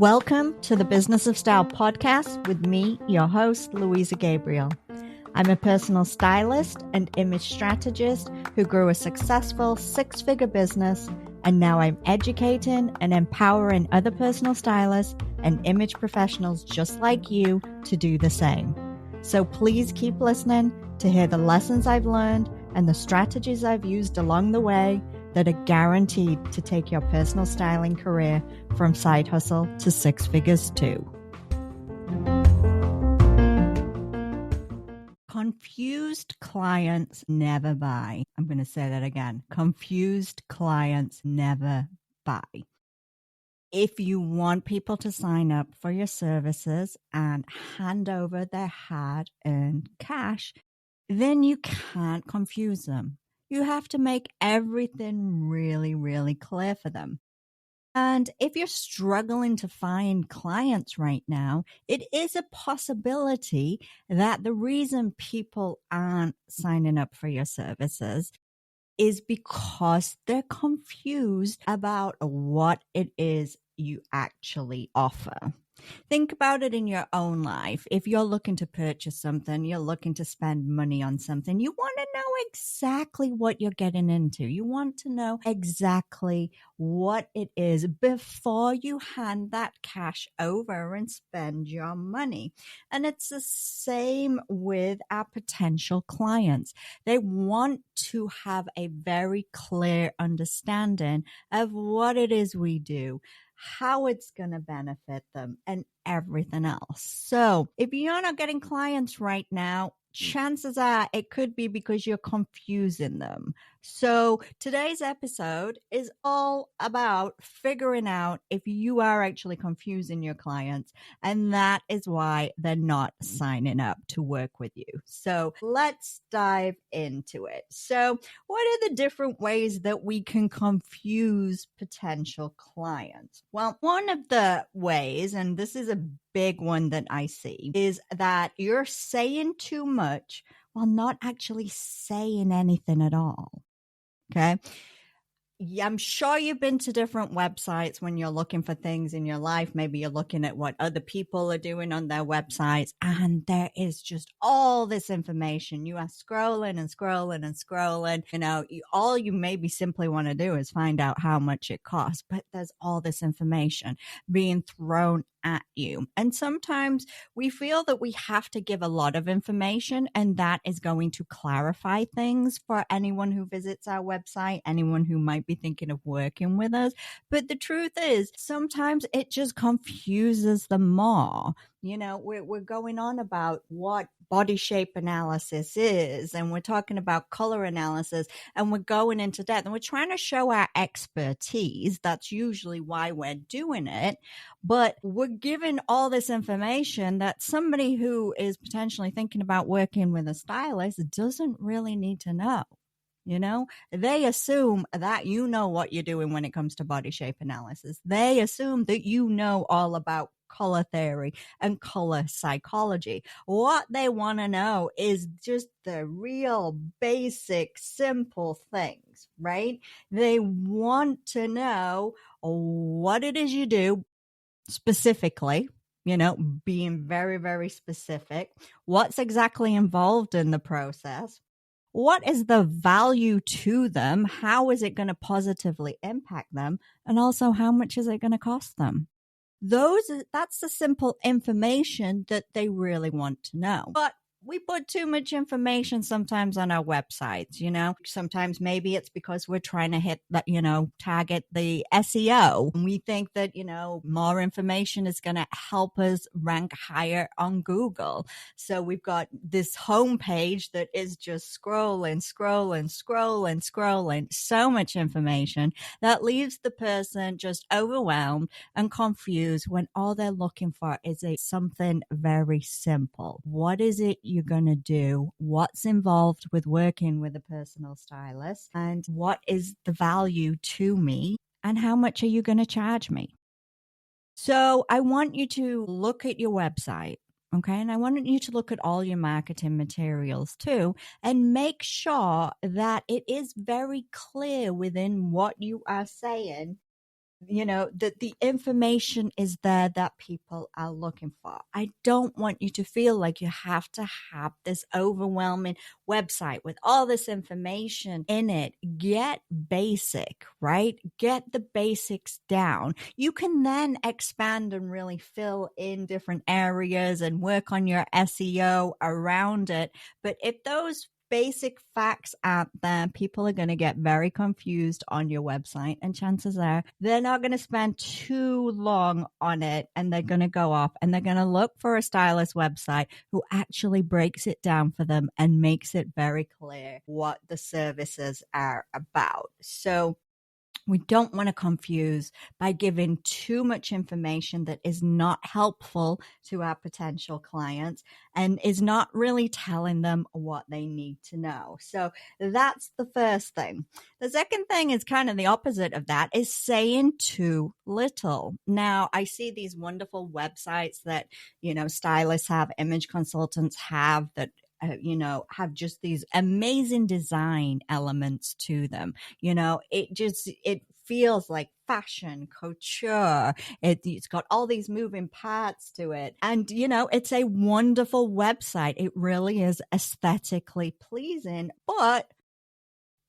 Welcome to the Business of Style podcast with me, your host, Louisa Gabriel. I'm a personal stylist and image strategist who grew a successful six-figure business, and now I'm educating and empowering other personal stylists and image professionals just like you to do the same. So please keep listening to hear the lessons I've learned and the strategies I've used along the way that are guaranteed to take your personal styling career from side hustle to six figures too. Confused clients never buy. I'm going to say that again. Confused clients never buy. If you want people to sign up for your services and hand over their hard-earned cash, then you can't confuse them. You have to make everything really, really clear for them. And if you're struggling to find clients right now, it is a possibility that the reason people aren't signing up for your services is because they're confused about what it is you actually offer. Think about it in your own life. If you're looking to purchase something, you're looking to spend money on something, you want to know exactly what you're getting into. You want to know exactly what it is before you hand that cash over and spend your money. And it's the same with our potential clients. They want to have a very clear understanding of what it is we do, how it's going to benefit them, and everything else. So if you're not getting clients right now, chances are it could be because you're confusing them. So today's episode is all about figuring out if you are actually confusing your clients, and that is why they're not signing up to work with you. So let's dive into it. So what are the different ways that we can confuse potential clients? Well, one of the ways, and this is a big one that I see, is that you're saying too much while not actually saying anything at all. Okay. Yeah, I'm sure you've been to different websites when you're looking for things in your life. Maybe you're looking at what other people are doing on their websites, and there is just all this information. You are scrolling and scrolling and scrolling. All you maybe simply want to do is find out how much it costs, but there's all this information being thrown at you. And sometimes we feel that we have to give a lot of information, and that is going to clarify things for anyone who visits our website, anyone who might be thinking of working with us. But the truth is, sometimes it just confuses them more. We're going on about what body shape analysis is, and we're talking about color analysis, and we're going into depth, and we're trying to show our expertise. That's usually why we're doing it. But we're given all this information that somebody who is potentially thinking about working with a stylist doesn't really need to know. They assume that you know what you're doing when it comes to body shape analysis. They assume that you know all about color theory and color psychology. What they want to know is just the real basic, simple things, right? They want to know what it is you do specifically, being very, very specific. What's exactly involved in the process? What is the value to them? How is it going to positively impact them? And also, how much is it going to cost them? That's the simple information that they really want to know. But we put too much information sometimes on our websites, Sometimes maybe it's because we're trying to hit that, target the SEO. And we think that, more information is going to help us rank higher on Google. So we've got this homepage that is just scrolling, so much information that leaves the person just overwhelmed and confused when all they're looking for is something very simple. What is it you're going to do? What's involved with working with a personal stylist? And what is the value to me? And how much are you going to charge me? So I want you to look at your website. Okay. And I want you to look at all your marketing materials too, and make sure that it is very clear within what you are saying that the information is there that people are looking for. I don't want you to feel like you have to have this overwhelming website with all this information in it. Get basic, right? Get the basics down. You can then expand and really fill in different areas and work on your SEO around it. But if those basic facts out there, people are going to get very confused on your website, and chances are they're not going to spend too long on it, and they're going to go off and they're going to look for a stylist website who actually breaks it down for them and makes it very clear what the services are about. So we don't want to confuse by giving too much information that is not helpful to our potential clients and is not really telling them what they need to know. So that's the first thing. The second thing is kind of the opposite of that, is saying too little. Now, I see these wonderful websites that, stylists have, image consultants have, that have just these amazing design elements to them. It feels like fashion, couture. It's got all these moving parts to it. And, it's a wonderful website. It really is aesthetically pleasing, but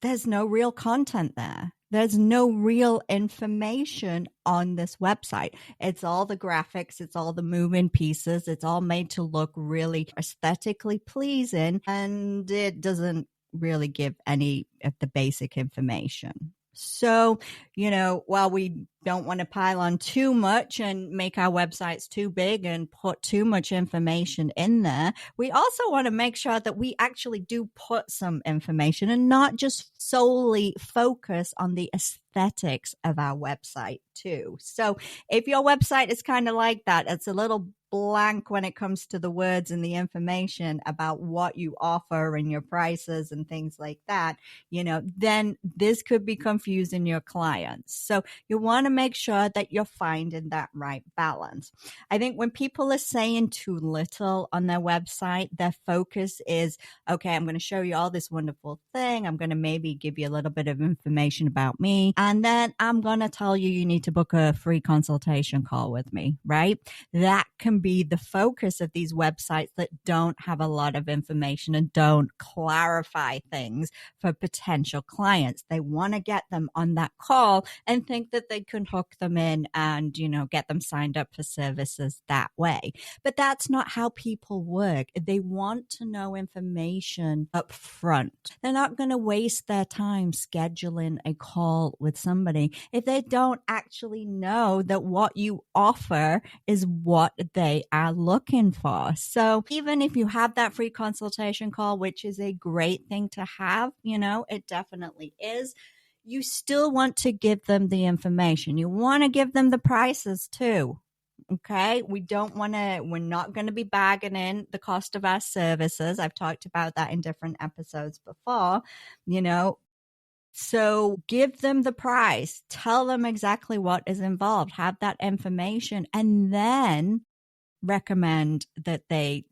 there's no real content there. There's no real information on this website. It's all the graphics. It's all the moving pieces. It's all made to look really aesthetically pleasing, and it doesn't really give any of the basic information. So, while we don't want to pile on too much and make our websites too big and put too much information in there, we also want to make sure that we actually do put some information and not just solely focus on the aesthetics of our website too. So if your website is kind of like that, it's a little blank when it comes to the words and the information about what you offer and your prices and things like that, then this could be confusing your clients. So you want to make sure that you're finding that right balance. I think when people are saying too little on their website, their focus is, okay, I'm going to show you all this wonderful thing. I'm going to maybe give you a little bit of information about me. And then I'm going to tell you need to book a free consultation call with me, right? That can be the focus of these websites that don't have a lot of information and don't clarify things for potential clients. They want to get them on that call and think that they can hook them in and, get them signed up for services that way. But that's not how people work. They want to know information up front. They're not going to waste their time scheduling a call with somebody if they don't actually know that what you offer is what they are looking for. So even if you have that free consultation call, which is a great thing to have, it definitely is, you still want to give them the information. You want to give them the prices too. Okay. We're not going to be bagging in the cost of our services. I've talked about that in different episodes before, So give them the price, tell them exactly what is involved, have that information, and then recommend that they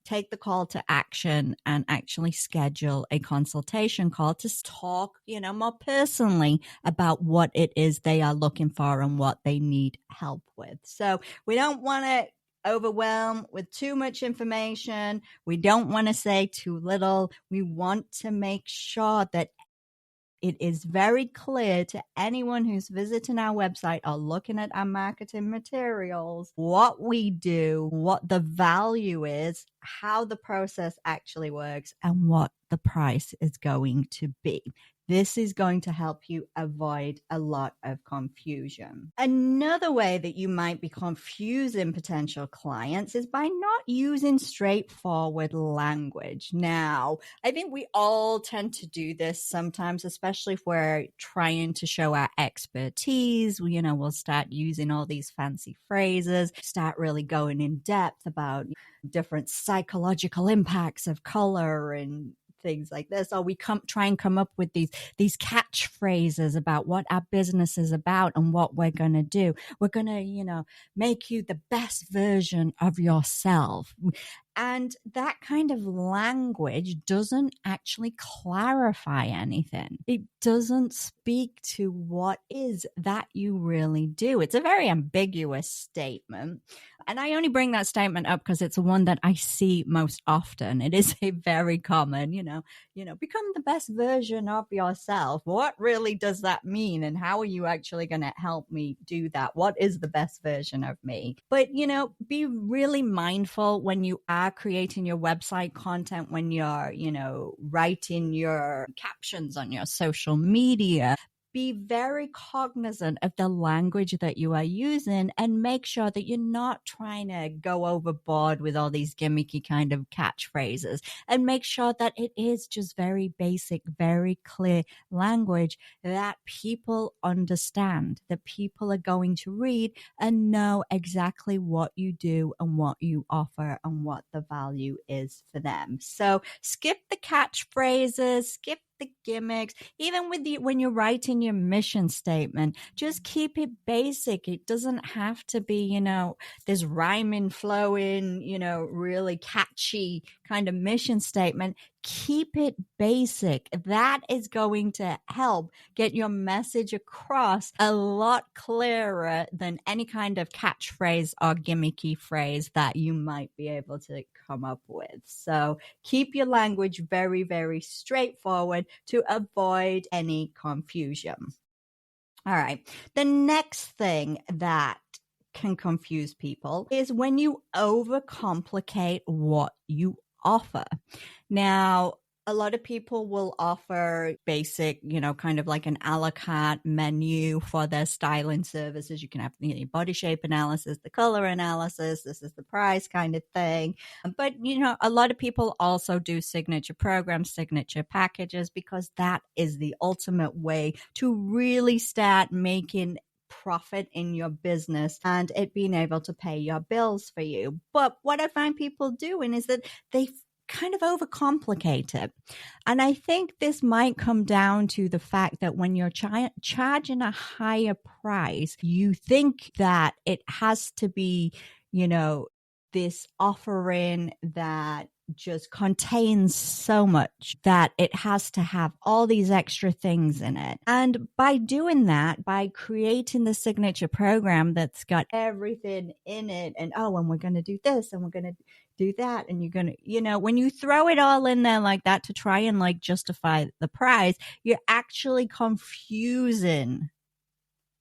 take the call to action and actually schedule a consultation call to talk, more personally about what it is they are looking for and what they need help with. So we don't want to overwhelm with too much information. We don't want to say too little. We want to make sure that it is very clear to anyone who's visiting our website or looking at our marketing materials what we do, what the value is, how the process actually works, and what the price is going to be. This is going to help you avoid a lot of confusion. Another way that you might be confusing potential clients is by not using straightforward language. Now, I think we all tend to do this sometimes, especially if we're trying to show our expertise. We'll start using all these fancy phrases, start really going in depth about different psychological impacts of color and things like this, or we try and come up with these catchphrases about what our business is about and what we're going to do. We're going to, make you the best version of yourself. And that kind of language doesn't actually clarify anything. It doesn't speak to what is that you really do. It's a very ambiguous statement. And I only bring that statement up because it's the one that I see most often. It is a very common, become the best version of yourself. What really does that mean? And how are you actually going to help me do that? What is the best version of me? But, be really mindful when you are creating your website content, when you're, writing your captions on your social media. Be very cognizant of the language that you are using and make sure that you're not trying to go overboard with all these gimmicky kind of catchphrases, and make sure that it is just very basic, very clear language that people understand, that people are going to read and know exactly what you do and what you offer and what the value is for them. So skip the catchphrases, skip the gimmicks. Even when you're writing your mission statement, just keep it basic. It doesn't have to be, this rhyming, flowing, really catchy kind of mission statement. Keep it basic. That is going to help get your message across a lot clearer than any kind of catchphrase or gimmicky phrase that you might be able to come up with. So keep your language very, very straightforward to avoid any confusion. All right. The next thing that can confuse people is when you overcomplicate what you offer. Now, a lot of people will offer basic, kind of like an a la carte menu for their styling services. You can have the body shape analysis, the color analysis, this is the price kind of thing. But, a lot of people also do signature programs, signature packages, because that is the ultimate way to really start making profit in your business and it being able to pay your bills for you. But what I find people doing is that they kind of overcomplicate it. And I think this might come down to the fact that when you're charging a higher price, you think that it has to be, this offering that just contains so much that it has to have all these extra things in it. And by doing that, by creating the signature program that's got everything in it, and we're going to do this and we're going to do that, and you're going to, when you throw it all in there like that to try and like justify the price, you're actually confusing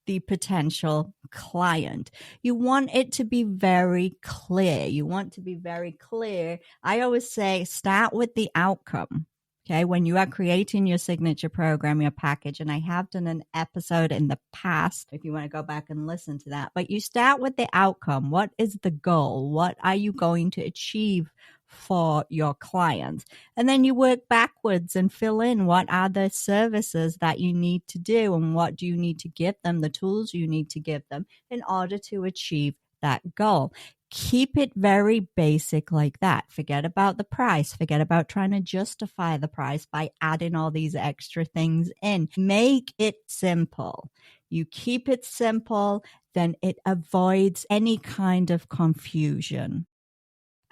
the potential client. You want it to be very clear. You want to be very clear. I always say start with the outcome. Okay. When you are creating your signature program, your package, and I have done an episode in the past, if you want to go back and listen to that, but you start with the outcome. What is the goal? What are you going to achieve for your clients? And then you work backwards and fill in what are the services that you need to do and what do you need to give them, the tools you need to give them in order to achieve that goal. Keep it very basic like that. Forget about the price. Forget about trying to justify the price by adding all these extra things in. Make it simple. You keep it simple, then it avoids any kind of confusion.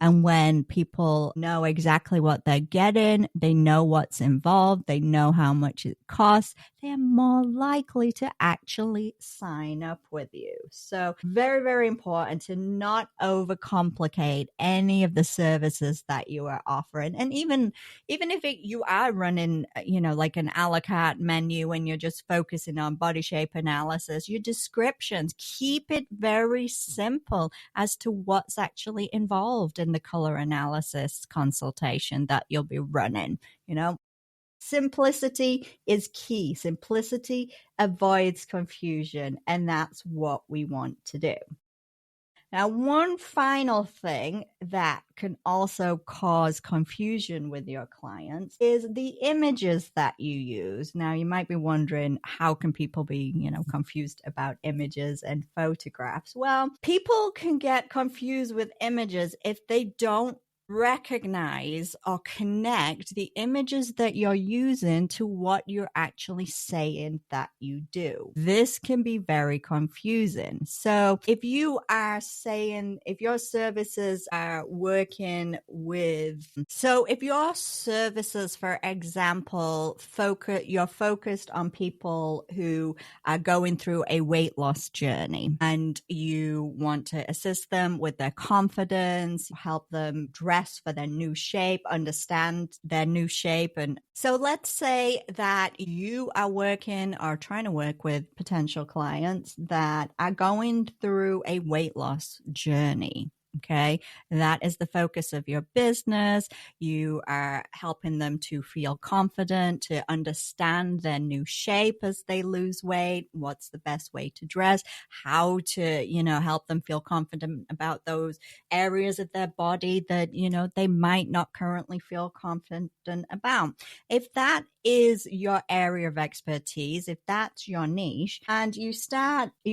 And when people know exactly what they're getting, they know what's involved, they know how much it costs, they're more likely to actually sign up with you. So very, very important to not overcomplicate any of the services that you are offering. And even if you are running, like an a la carte menu and you're just focusing on body shape analysis, your descriptions, keep it very simple as to what's actually involved in the color analysis consultation that you'll be running. Simplicity is key. Simplicity avoids confusion, and that's what we want to do. Now, one final thing that can also cause confusion with your clients is the images that you use. Now, you might be wondering, how can people be, confused about images and photographs? Well, people can get confused with images if they don't recognize or connect the images that you're using to what you're actually saying that you do. This can be very confusing. So if you are saying, if your services are working with, so if your services, for example, you're focused on people who are going through a weight loss journey and you want to assist them with their confidence, help them dress for their new shape, understand their new shape. And so let's say that you are working or trying to work with potential clients that are going through a weight loss journey. Okay. That is the focus of your business. You are helping them to feel confident, to understand their new shape as they lose weight, what's the best way to dress, how to, help them feel confident about those areas of their body that, they might not currently feel confident about. If that is your area of expertise, if that's your niche, and you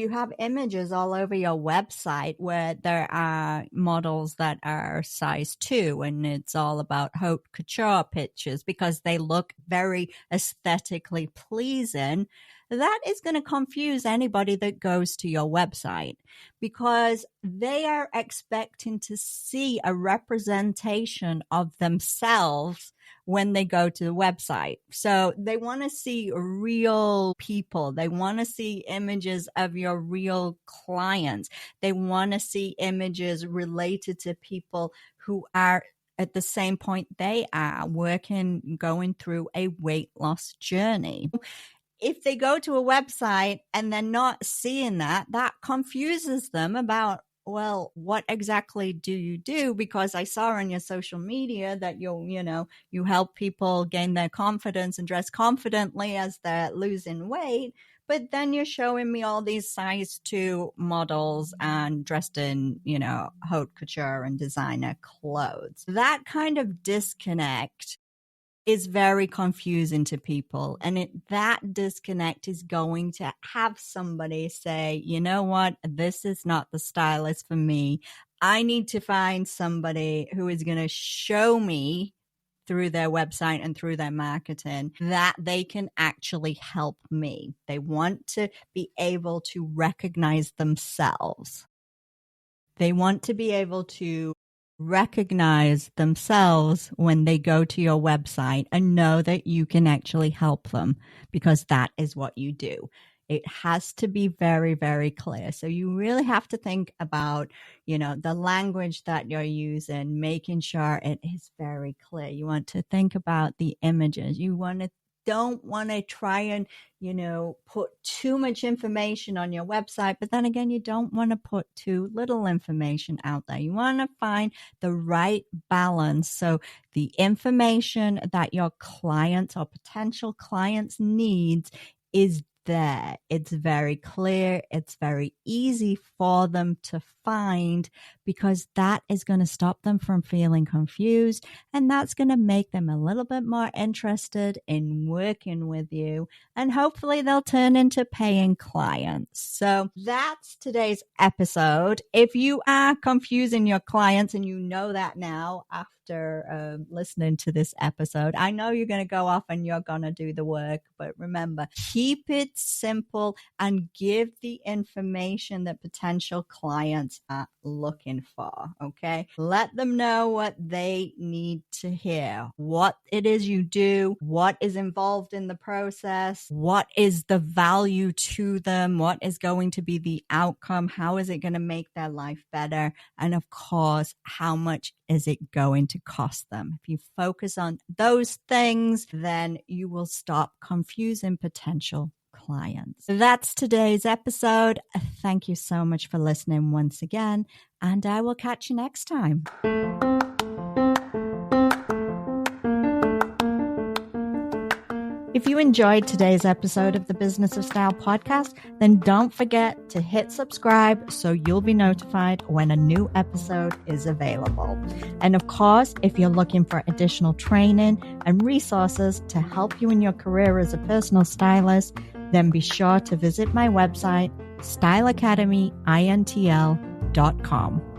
have images all over your website where there are models that are size 2 and it's all about haute couture pictures because they look very aesthetically pleasing, that is going to confuse anybody that goes to your website because they are expecting to see a representation of themselves when they go to the website. So they want to see real people. They want to see images of your real clients. They want to see images related to people who are at the same point they are going through a weight loss journey. If they go to a website and they're not seeing that confuses them about, well, what exactly do you do? Because I saw on your social media that you help people gain their confidence and dress confidently as they're losing weight. But then you're showing me all these size 2 models and dressed in, haute couture and designer clothes. That kind of disconnect is very confusing to people. And that disconnect is going to have somebody say, you know what, this is not the stylist for me. I need to find somebody who is going to show me through their website and through their marketing that they can actually help me. They want to be able to recognize themselves. They want to be able to recognize themselves when they go to your website and know that you can actually help them because that is what you do. It has to be very, very clear. So you really have to think about, the language that you're using, making sure it is very clear. You want to think about the images. You don't want to try and, put too much information on your website. But then again, you don't want to put too little information out there. You want to find the right balance. So the information that your clients or potential clients needs is there. It's very clear. It's very easy for them to find because that is going to stop them from feeling confused. And that's going to make them a little bit more interested in working with you. And hopefully they'll turn into paying clients. So that's today's episode. If you are confusing your clients and you know that now after listening to this episode, I know you're going to go off and you're going to do the work. But remember, keep it simple and give the information that potential clients are looking for. Okay. Let them know what they need to hear, what it is you do, what is involved in the process, what is the value to them, what is going to be the outcome, how is it going to make their life better, and of course, how much is it going to cost them? If you focus on those things, then you will stop confusing potential clients. That's today's episode. Thank you so much for listening once again, and I will catch you next time. If you enjoyed today's episode of the Business of Style podcast, then don't forget to hit subscribe so you'll be notified when a new episode is available. And of course, if you're looking for additional training and resources to help you in your career as a personal stylist, then be sure to visit my website, styleacademyintl.com.